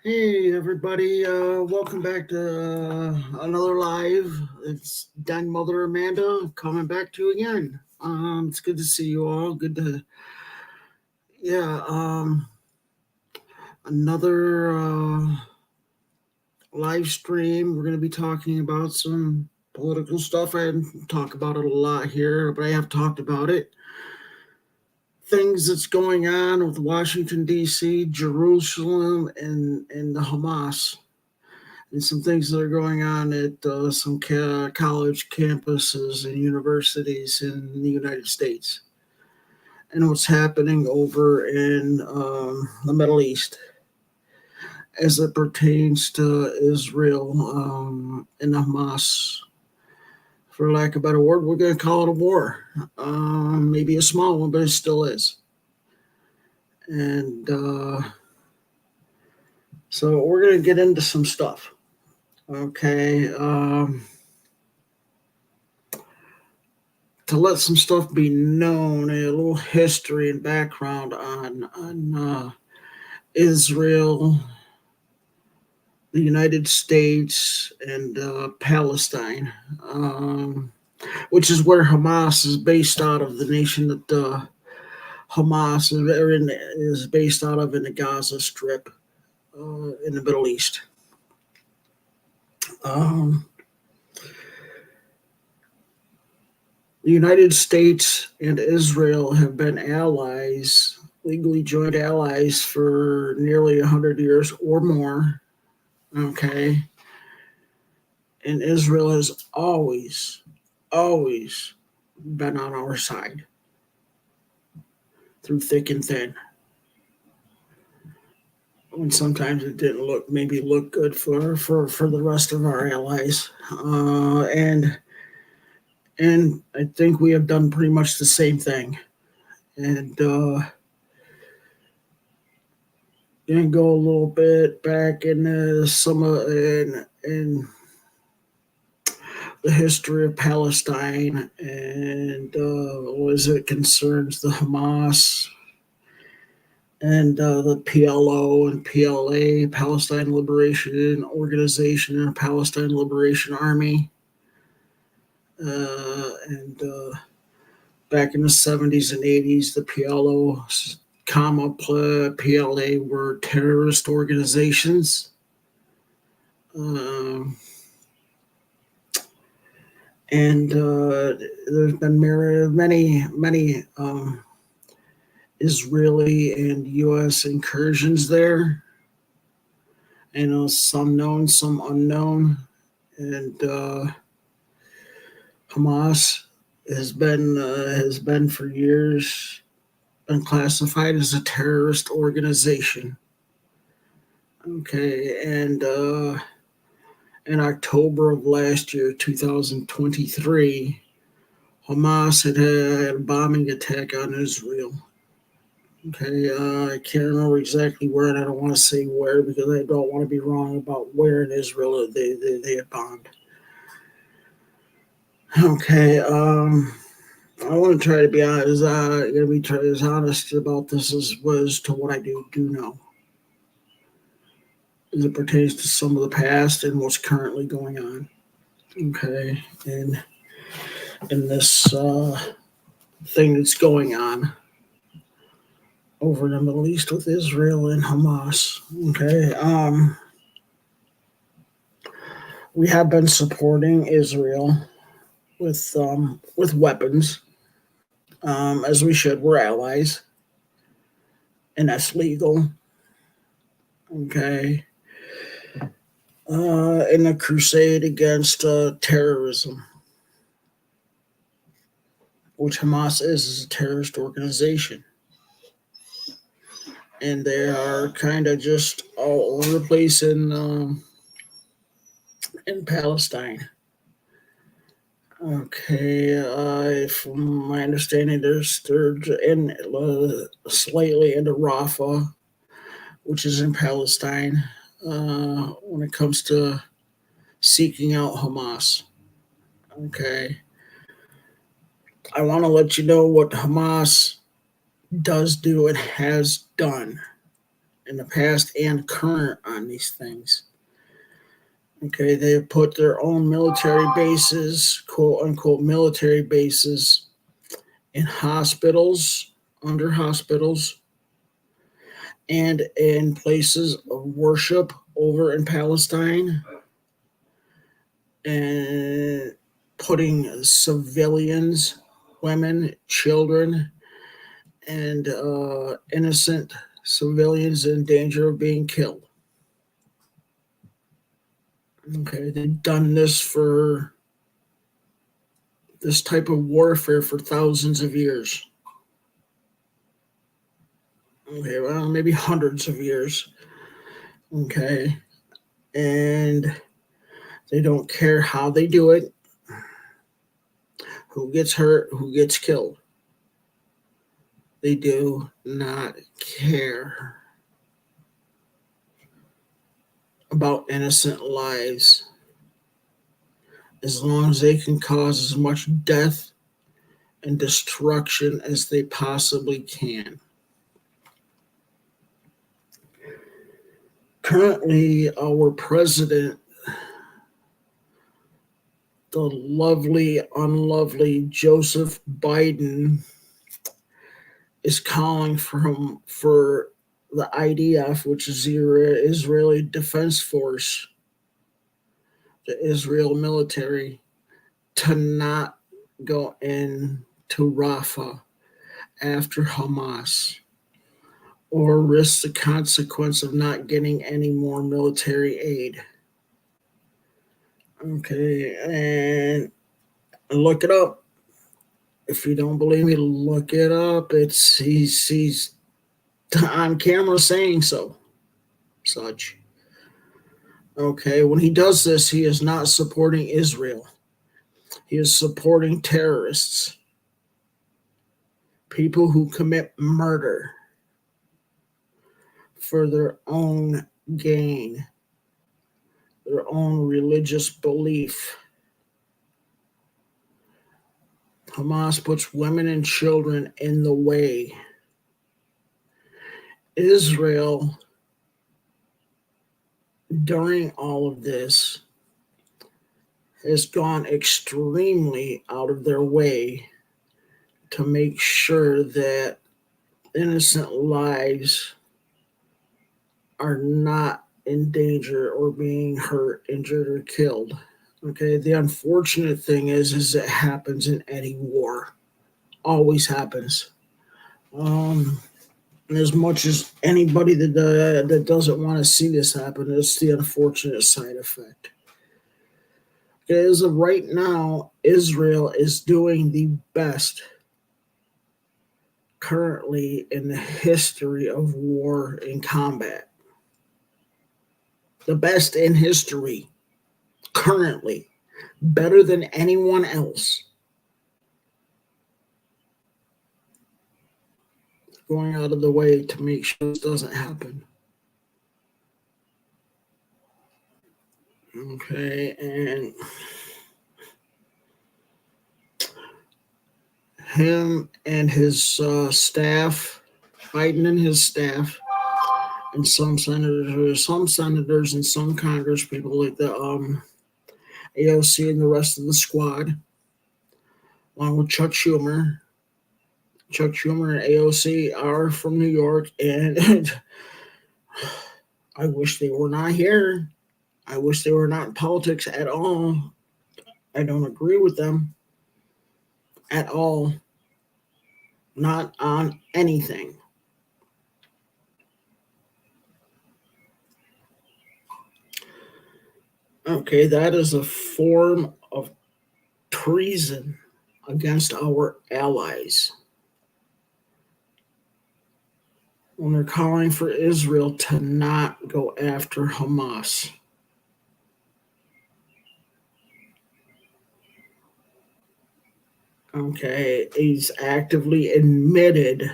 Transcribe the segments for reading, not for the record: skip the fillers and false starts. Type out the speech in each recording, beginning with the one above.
Hey everybody, welcome back to another live. It's Dan Mother Amanda coming back to you again. It's good to see you all. Good to yeah. Another live stream. We're going to be talking about some political stuff. I didn't talk about it a lot here, but I have talked about it. Things that's going on with Washington D.C., Jerusalem, and the Hamas. And some things that are going on at some college campuses and universities in the United States, and what's happening over in the Middle East as it pertains to Israel and Hamas. For lack of a better word, we're going to call it a war. Maybe a small one, but it still is. And so we're going to get into some stuff. Okay. To let some stuff be known, a little history and background on Israel, the United States, and Palestine, which is where Hamas is based out of. The nation that Hamas is based out of in the Gaza Strip in the Middle East. The United States and Israel have been allies, legally joined allies, for nearly 100 years or more. Okay. And Israel has always been on our side through thick and thin. And sometimes it didn't look good for the rest of our allies. And I think we have done pretty much the same thing. And gonna go a little bit back into some in the history of Palestine and as it concerns the Hamas and the PLO and PLA, Palestine Liberation Organization, and Palestine Liberation Army. And back in the 70s and 80s, the PLO, PLA were terrorist organizations. And there's been many Israeli and U.S. incursions there. Some known, some unknown. And Hamas has been for years been classified as a terrorist organization. Okay, and in October of last year, 2023, Hamas had a bombing attack on Israel. Okay, I can't remember exactly where, and I don't want to say where because I don't want to be wrong about where in Israel they had bombed. Okay, I want to try to be honest. I'm going to be as honest about this as to what I do know, as it pertains to some of the past and what's currently going on. Okay, and in this thing that's going on over in the Middle East with Israel and Hamas. Okay, we have been supporting Israel with weapons, as we should. We're allies, and that's legal. Okay. In the crusade against terrorism, which Hamas is a terrorist organization. And they are kind of just all over the place in Palestine. Okay, from my understanding, they're in slightly into Rafah, which is in Palestine, when it comes to seeking out Hamas. Okay, I want to let you know what Hamas does do and has done. in the past and current on these things. Okay, they have put their own military bases, quote unquote military bases, in hospitals, under hospitals, and in places of worship over in Palestine, and putting civilians, women, children, and innocent civilians in danger of being killed. Okay, they've done this type of warfare for thousands of years. Okay, well, maybe hundreds of years. Okay, and they don't care how they do it, who gets hurt, who gets killed. They do not care about innocent lives as long as they can cause as much death and destruction as they possibly can. Currently, our president, the lovely, unlovely Joseph Biden, is calling for the IDF, which is the Israeli Defense Force, the Israel military, to not go into Rafah after Hamas, or risk the consequence of not getting any more military aid. Okay, and look it up. If you don't believe me, look it up. He's on camera saying such. Okay, when he does this, he is not supporting Israel. He is supporting terrorists, people who commit murder for their own gain, their own religious belief. Hamas puts women and children in the way. Israel, during all of this, has gone extremely out of their way to make sure that innocent lives are not in danger or being hurt, injured, or killed. Okay, the unfortunate thing is it happens in any war. Always happens. And as much as anybody that doesn't want to see this happen, it's the unfortunate side effect. As of right now, Israel is doing the best currently in the history of war and combat. The best in history, currently, better than anyone else. Going out of the way to make sure this doesn't happen. Okay, and him and his staff, Biden and his staff, and some senators and some Congress people like the AOC and the rest of the squad, along with Chuck Schumer. Chuck Schumer and AOC are from New York, and I wish they were not here. I wish they were not in politics at all. I don't agree with them at all. Not on anything. Okay, that is a form of treason against our allies. When they're calling for Israel to not go after Hamas. Okay, he's actively admitted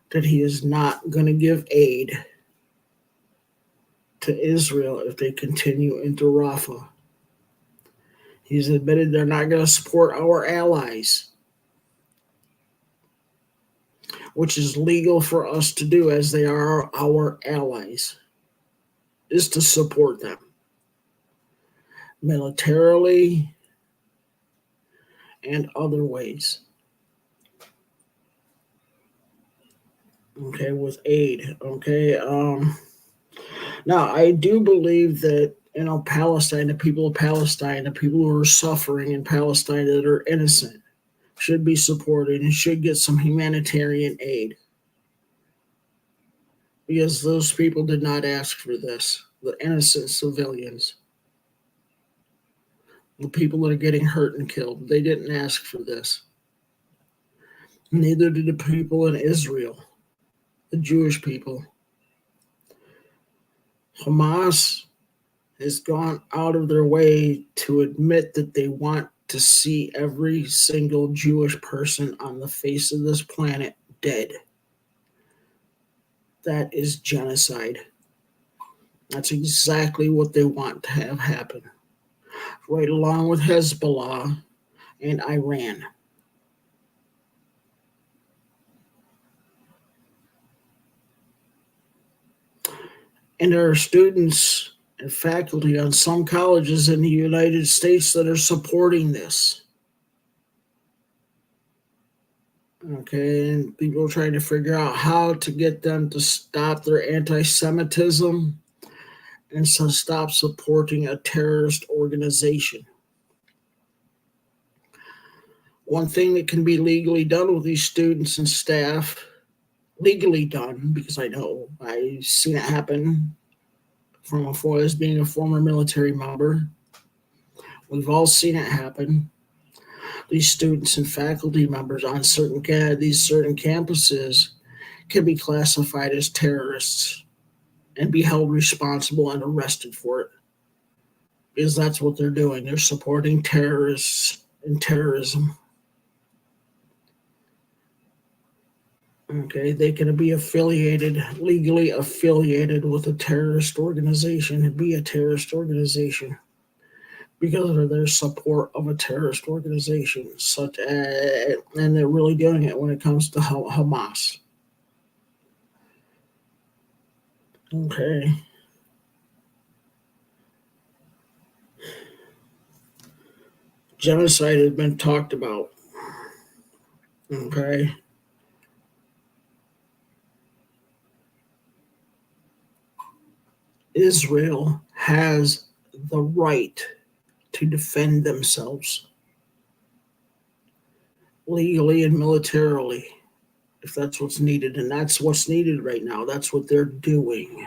that he is not going to give aid to Israel if they continue into Rafah. He's admitted they're not going to support our allies. which is legal for us to do as they are our allies, is to support them militarily and other ways. Okay, with aid. Okay, now I do believe that Palestine, the people of Palestine, the people who are suffering in Palestine that are innocent, should be supported and should get some humanitarian aid because those people did not ask for this. The innocent civilians, the people that are getting hurt and killed, they didn't ask for this. Neither did the people in Israel, the Jewish people. Hamas has gone out of their way to admit that they want to see every single Jewish person on the face of this planet dead. That is genocide. That's exactly what they want to have happen. Right along with Hezbollah and Iran. And there are students and faculty on some colleges in the United States that are supporting this. Okay, and people are trying to figure out how to get them to stop their anti-Semitism and so stop supporting a terrorist organization. One thing that can be legally done with these students and staff, legally done, because I know I've seen it happen from afar as being a former military member. We've all seen it happen. These students and faculty members on these certain campuses can be classified as terrorists and be held responsible and arrested for it. Because that's what they're doing. They're supporting terrorists and terrorism. Okay, they can be legally affiliated with a terrorist organization and be a terrorist organization because of their support of a terrorist organization, and they're really doing it when it comes to Hamas. Okay. Genocide has been talked about. Okay. Israel has the right to defend themselves legally and militarily if that's what's needed, and that's what's needed right now. That's what they're doing.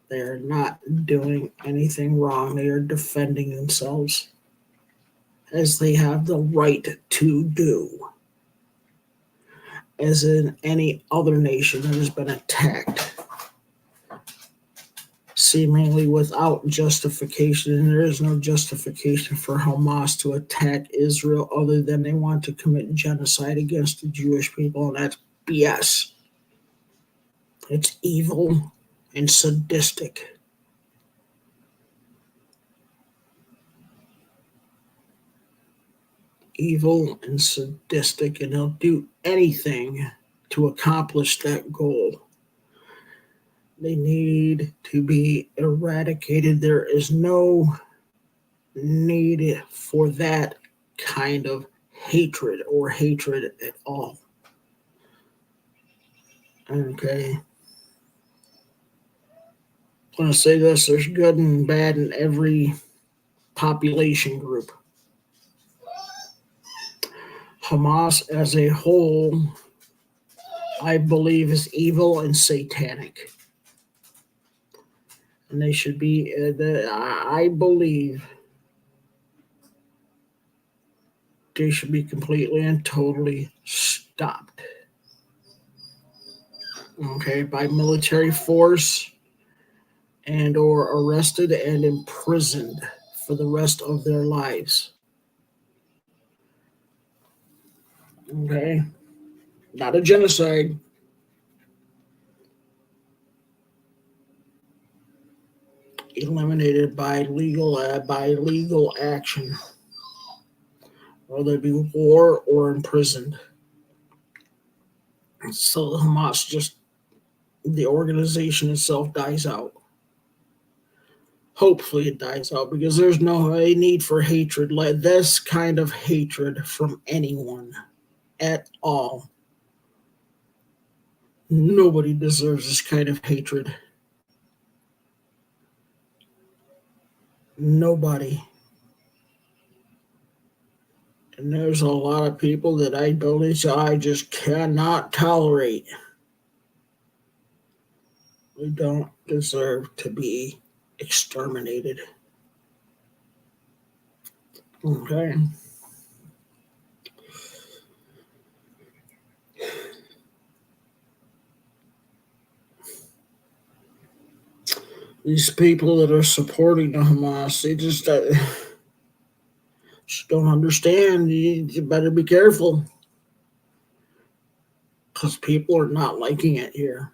They're not doing anything wrong. They are defending themselves as they have the right to do, as in any other nation that has been attacked seemingly without justification. And there is no justification for Hamas to attack Israel other than they want to commit genocide against the Jewish people, and that's BS. It's evil and sadistic. Evil and sadistic, and they'll do anything to accomplish that goal. They need to be eradicated. There is no need for that kind of hatred at all. Okay. I'm going to say this, there's good and bad in every population group. Hamas as a whole, I believe, is evil and satanic. And they should be, I believe, they should be completely and totally stopped. Okay, by military force and or arrested and imprisoned for the rest of their lives. Okay, not a genocide. Eliminated by legal action, whether it be war or imprisoned. So Hamas just, the organization itself dies out. Hopefully it dies out, because there's no need for hatred, like this kind of hatred from anyone at all. Nobody deserves this kind of hatred. Nobody. And there's a lot of people that I just cannot tolerate. We don't deserve to be exterminated. Okay. These people that are supporting the Hamas, they just don't understand. You better be careful, because people are not liking it here.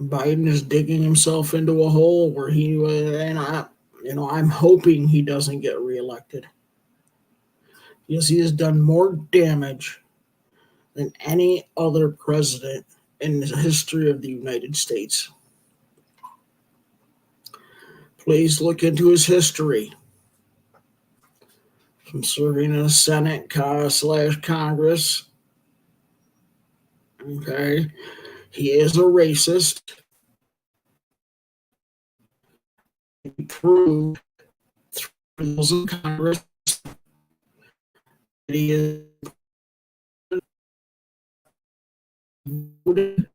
Biden is digging himself into a hole where I'm hoping he doesn't get reelected, because he has done more damage than any other president in the history of the United States. Please look into his history from serving in the Senate / Congress. Okay, he is a racist. He proved through those in Congress that he is voted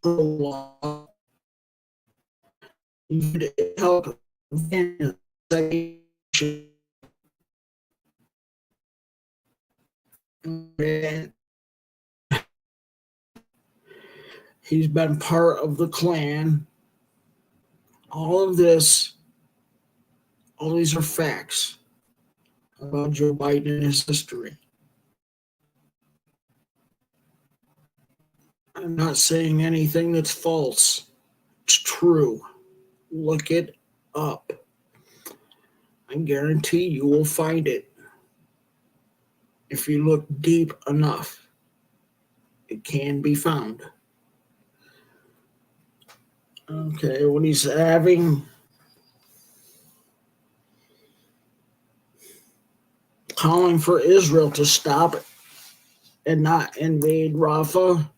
law. He could help and he's been part of the Klan. All of this, all these are facts about Joe Biden and his history. I'm not saying anything that's false. It's true. Look it up. I guarantee you will find it. If you look deep enough, it can be found. Okay, when he's calling for Israel to stop and not invade Rafah,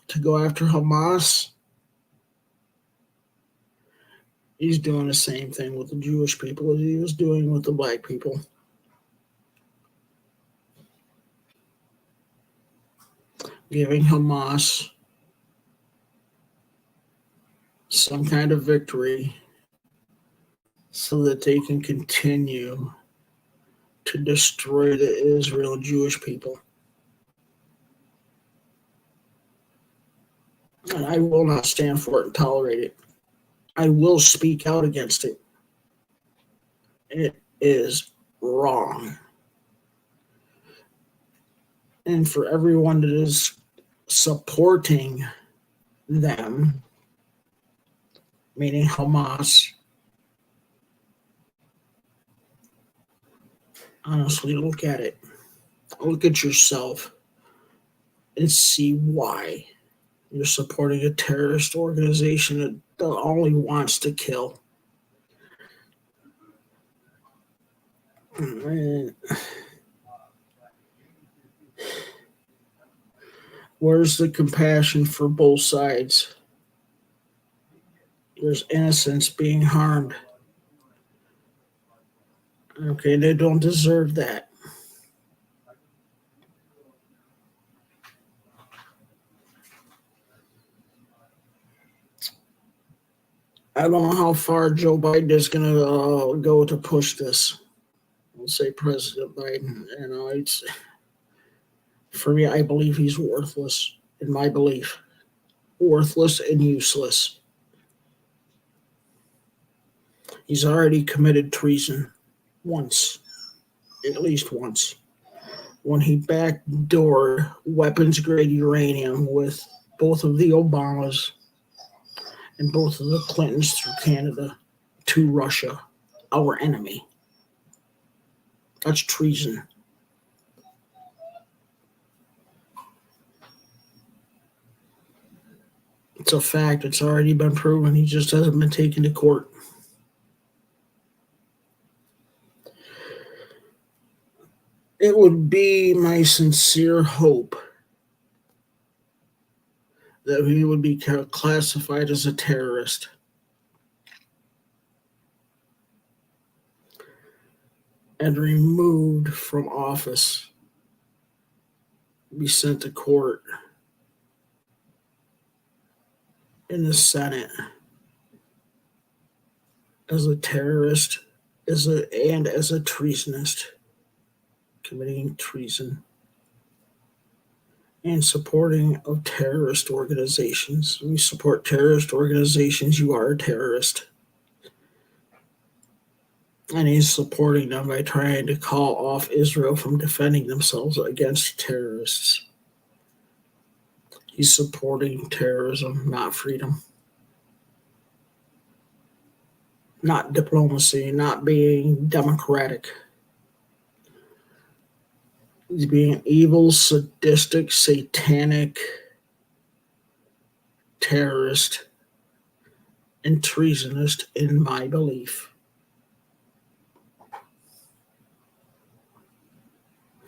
to go after Hamas, he's doing the same thing with the Jewish people as he was doing with the black people. Giving Hamas some kind of victory so that they can continue to destroy the Israel Jewish people. And I will not stand for it and tolerate it. I will speak out against it. It is wrong. And for everyone that is supporting them, meaning Hamas, honestly, look at it. Look at yourself and see why you're supporting a terrorist organization that only wants to kill. Where's the compassion for both sides? There's innocents being harmed. Okay, they don't deserve that. I don't know how far Joe Biden is going to go to push this. I'll say President Biden. It's, for me, I believe he's worthless, in my belief. Worthless and useless. He's already committed treason once, at least once, when he backdoored weapons-grade uranium with both of the Obamas and both of the Clintons through Canada to Russia, our enemy. That's treason. It's a fact. It's already been proven. He just hasn't been taken to court. It would be my sincere hope that he would be classified as a terrorist. And removed from office, be sent to court in the Senate as a terrorist, as a treasonist, committing treason and supporting of terrorist organizations. When you support terrorist organizations, you are a terrorist. And he's supporting them by trying to call off Israel from defending themselves against terrorists. He's supporting terrorism, not freedom. Not diplomacy, not being democratic. He's being evil, sadistic, satanic, terrorist, and treasonist in my belief.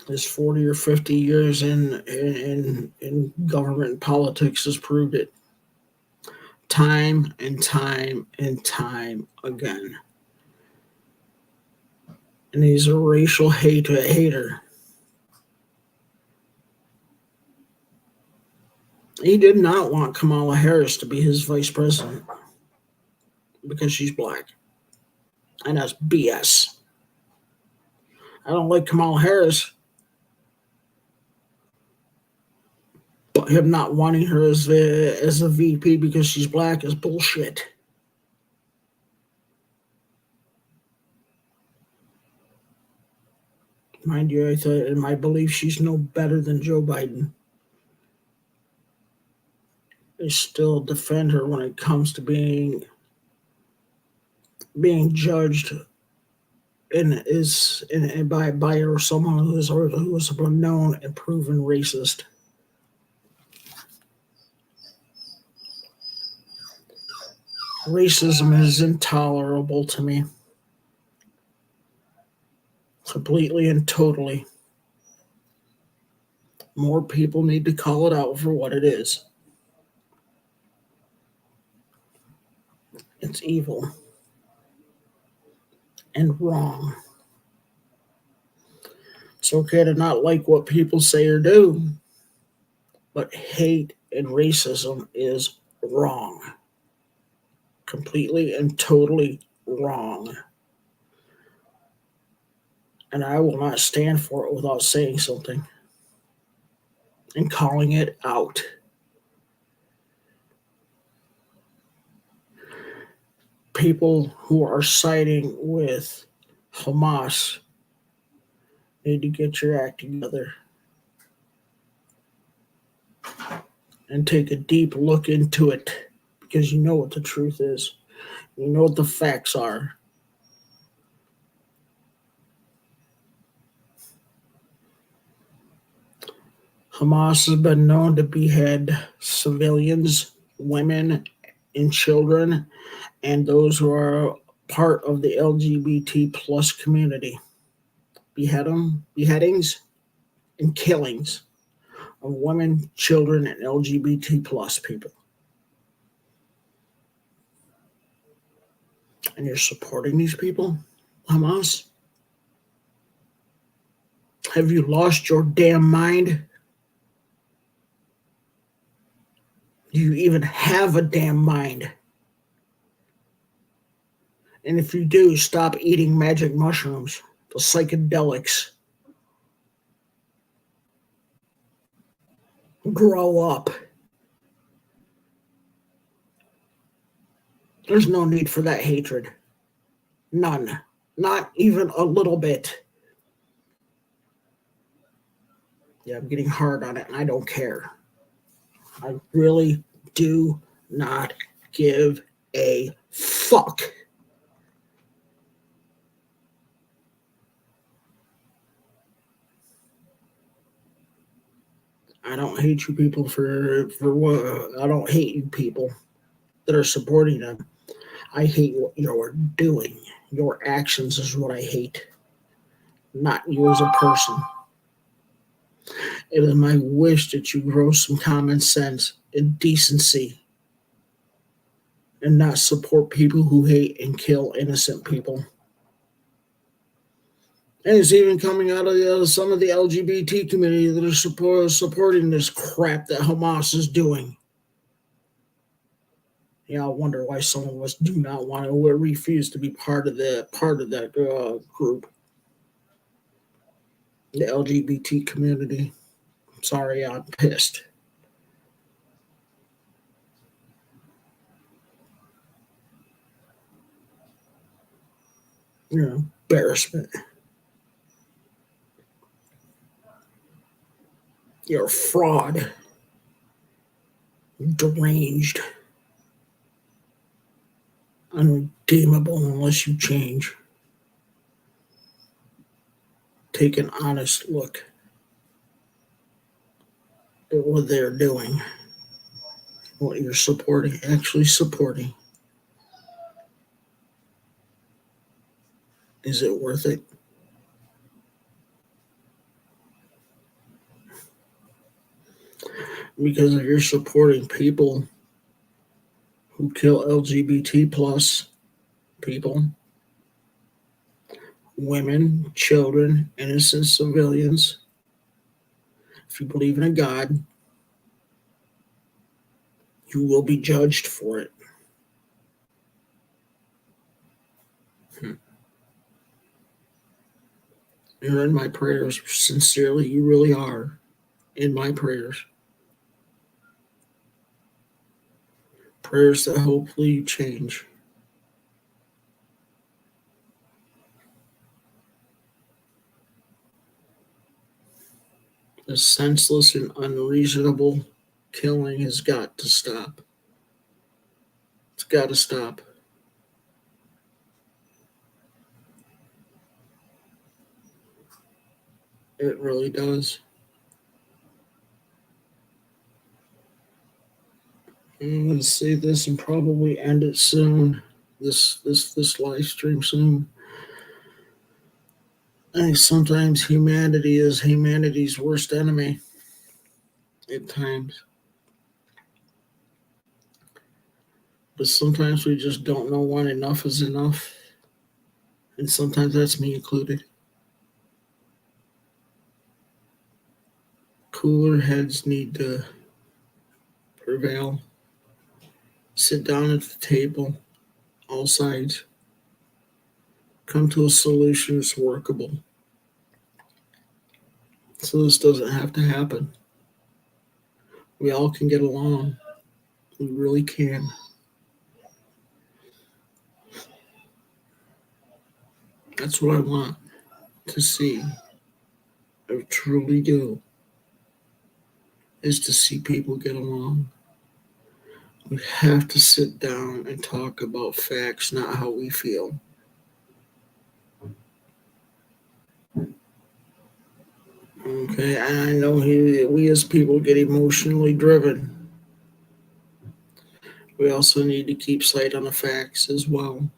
His 40 or 50 years in government and politics has proved it. Time and time and time again. And he's a racial hater. He did not want Kamala Harris to be his vice president because she's black. And that's BS. I don't like Kamala Harris, but him not wanting her as a VP because she's black is bullshit. Mind you, I thought in my belief she's no better than Joe Biden. I still defend her when it comes to being judged by or someone who is a known and proven racist. Racism is intolerable to me. Completely and totally. More people need to call it out for what it is. It's evil and wrong. It's okay to not like what people say or do, but hate and racism is wrong. Completely and totally wrong. And I will not stand for it without saying something and calling it out. People who are siding with Hamas need to get your act together and take a deep look into it, because you know what the truth is. You know what the facts are. Hamas has been known to behead civilians, women, and children, and those who are part of the LGBT plus community. Beheadings and killings of women, children, and LGBT plus people. And you're supporting these people, Hamas? Have you lost your damn mind? Do you even have a damn mind? And if you do, stop eating magic mushrooms, the psychedelics. Grow up. There's no need for that hatred. None. Not even a little bit. Yeah, I'm getting hard on it, and I don't care. I really do not give a fuck. I don't hate you people for what I don't hate you people that are supporting them. I hate what you're doing. Your actions is what I hate, not you as a person. It is my wish that you grow some common sense and decency and not support people who hate and kill innocent people. And it's even coming out of some of the LGBT community that are supporting this crap that Hamas is doing. Yeah, I wonder why some of us do not want to or refuse to be part of that group, the LGBT community. Sorry, I'm pissed. Embarrassment. You're a fraud, deranged, unredeemable unless you change. Take an honest look at what they're doing, what you're supporting, actually supporting. Is it worth it? Because if you're supporting people who kill LGBT plus people, women, children, innocent civilians, if you believe in a God, you will be judged for it. You're in my prayers. Sincerely, you really are in my prayers. Prayers that hopefully you change. The senseless and unreasonable killing has got to stop. It's got to stop. It really does. I'm going to say this and probably end it soon. This live stream soon. I think sometimes humanity is humanity's worst enemy. At times, but sometimes we just don't know when enough is enough, and sometimes that's me included. Cooler heads need to prevail. Sit down at the table, all sides. Come to a solution that's workable. So this doesn't have to happen. We all can get along. We really can. That's what I want to see. I truly do. Is to see people get along. We have to sit down and talk about facts, not how we feel. Okay, and I know we as people get emotionally driven. We also need to keep sight on the facts as well.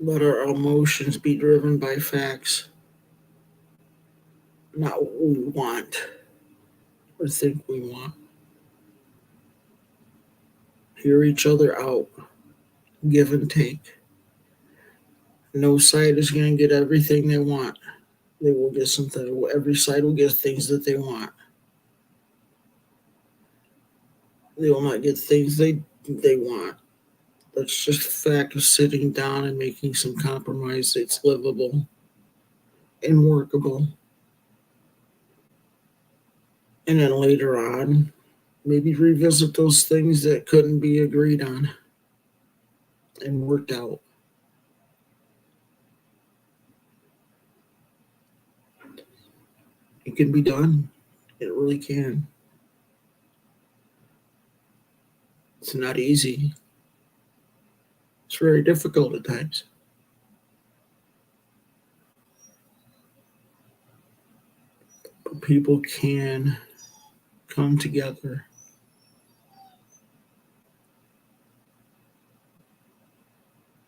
Let our emotions be driven by facts, not what we want or think we want. Hear each other out, give and take. No side is going to get everything they want. They will get something. Every side will get things that they want. They will not get things they want. That's just a fact of sitting down and making some compromise that's livable and workable. And then later on, maybe revisit those things that couldn't be agreed on and worked out. It can be done. It really can. It's not easy. It's very difficult at times. people can come together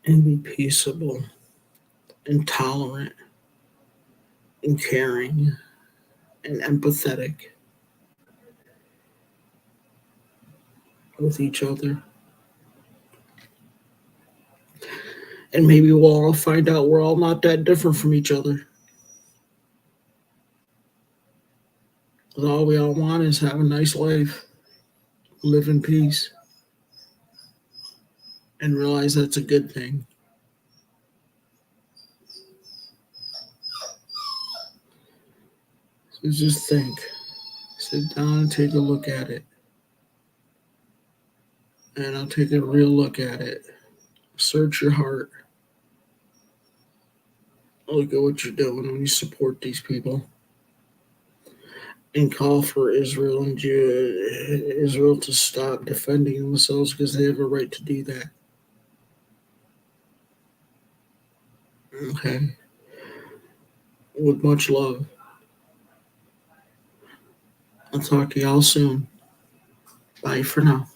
and be peaceable and tolerant and caring and empathetic with each other. And maybe we'll all find out we're all not that different from each other. But all we all want is have a nice life, live in peace, and realize that's a good thing. So just think, sit down and take a look at it. And I'll take a real look at it. Search your heart. Look at what you're doing when you support these people. And call for Israel and Israel to stop defending themselves because they have a right to do that. Okay. With much love. I'll talk to y'all soon. Bye for now.